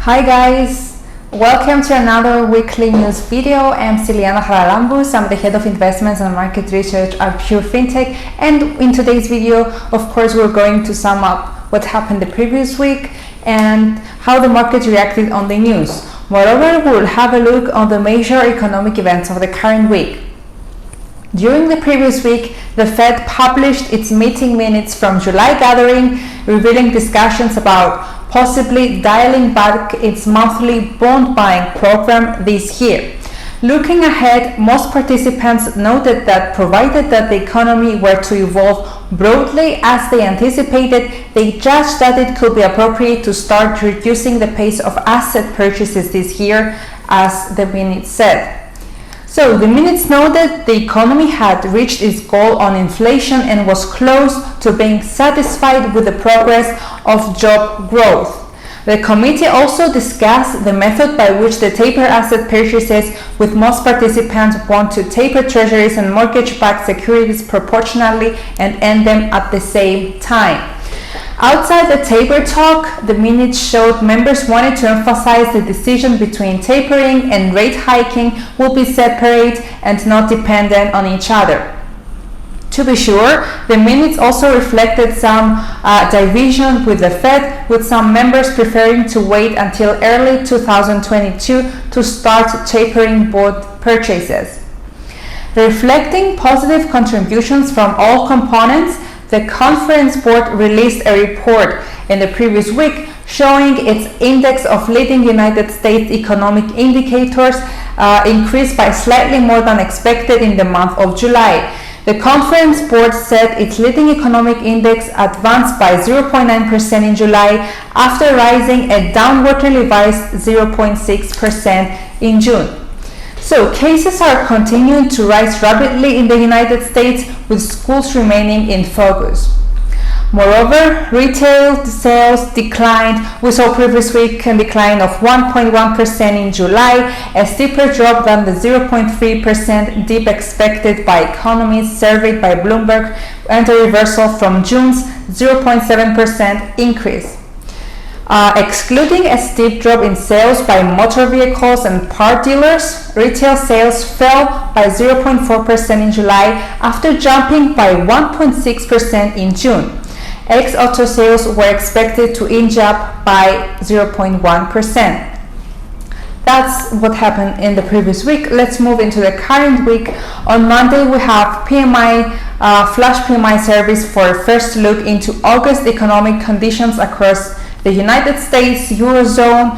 Hi guys, welcome to another weekly news video. I'm Styliana Charalambous. I'm the head of investments and market research at Pure Fintech, and in today's video, of course, we're going to sum up what happened the previous week and how the market reacted on the news. Moreover, we'll have a look on the major economic events of the current week. During the previous week, the Fed published its meeting minutes from July gathering, revealing discussions about possibly dialing back its monthly bond buying program this year. Looking ahead, most participants noted that provided that the economy were to evolve broadly as they anticipated, they judged that it could be appropriate to start reducing the pace of asset purchases this year, as the minutes said. So the minutes noted the economy had reached its goal on inflation and was close to being satisfied with the progress of job growth. The committee also discussed the method by which the taper asset purchases, with most participants want to taper treasuries and mortgage-backed securities proportionally and end them at the same time. Outside the taper talk, the minutes showed members wanted to emphasize the decision between tapering and rate hiking will be separate and not dependent on each other. To be sure, the minutes also reflected some division with the Fed, with some members preferring to wait until early 2022 to start tapering bond purchases. Reflecting positive contributions from all components, the Conference Board released a report in the previous week showing its index of leading United States economic indicators increased by slightly more than expected in the month of July. The Conference Board said its leading economic index advanced by 0.9% in July after rising a downwardly revised 0.6% in June. So cases are continuing to rise rapidly in the United States, with schools remaining in focus. Moreover, retail sales declined. We saw previous week a decline of 1.1% in July, a steeper drop than the 0.3% dip expected by economists surveyed by Bloomberg, and a reversal from June's 0.7% increase. Excluding a steep drop in sales by motor vehicles and part dealers, retail sales fell by 0.4% in July after jumping by 1.6% in June. Ex-auto sales were expected to inch up by 0.1%. That's what happened in the previous week. Let's move into the current week. On Monday, we have PMI, flash PMI service for a first look into August economic conditions across the United States, Eurozone,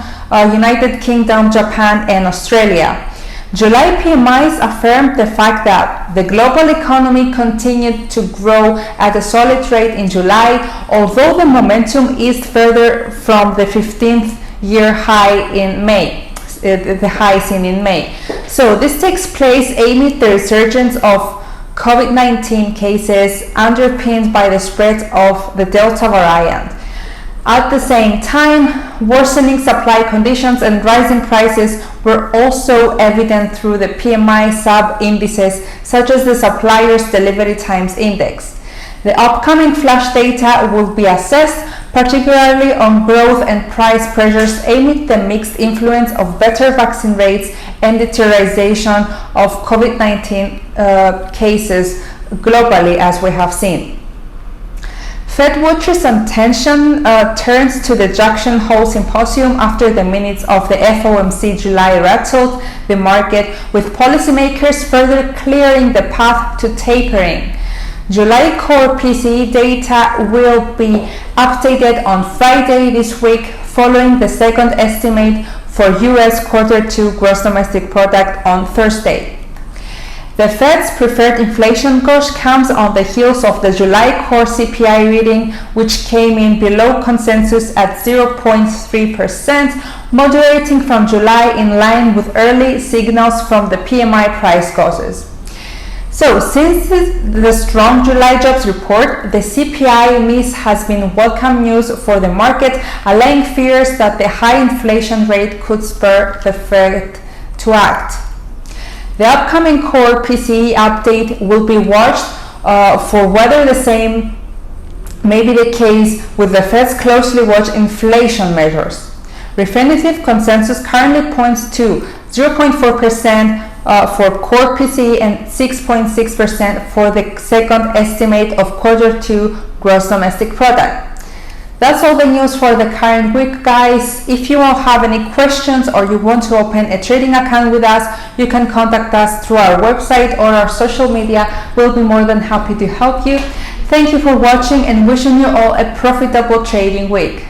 United Kingdom, Japan, and Australia. July PMIs affirmed the fact that the global economy continued to grow at a solid rate in July, although the momentum eased further from the 15th-year high in May, the high seen in May. So this takes place amid the resurgence of COVID-19 cases underpinned by the spread of the Delta variant. At the same time, worsening supply conditions and rising prices were also evident through the PMI sub-indices, such as the Suppliers Delivery Times Index. The upcoming flash data will be assessed, particularly on growth and price pressures amid the mixed influence of better vaccine rates and deterioration of COVID-19 cases globally, as we have seen. Fed watchers' attention turns to the Jackson Hole Symposium after the minutes of the FOMC July rattled the market, with policymakers further clearing the path to tapering. July core PCE data will be updated on Friday this week, following the second estimate for U.S. Q2 gross domestic product on Thursday. The Fed's preferred inflation gauge comes on the heels of the July core CPI reading, which came in below consensus at 0.3%, moderating from July in line with early signals from the PMI price gauges. So, since the strong July jobs report, the CPI miss has been welcome news for the market, allaying fears that the high inflation rate could spur the Fed to act. The upcoming core PCE update will be watched for whether the same may be the case with the Fed's closely watched inflation measures. Refinitiv consensus currently points to 0.4% for core PCE and 6.6% for the second estimate of Q2 gross domestic product. That's all the news for the current week, guys. If you all have any questions or you want to open a trading account with us, you can contact us through our website or our social media. We'll be more than happy to help you. Thank you for watching and wishing you all a profitable trading week.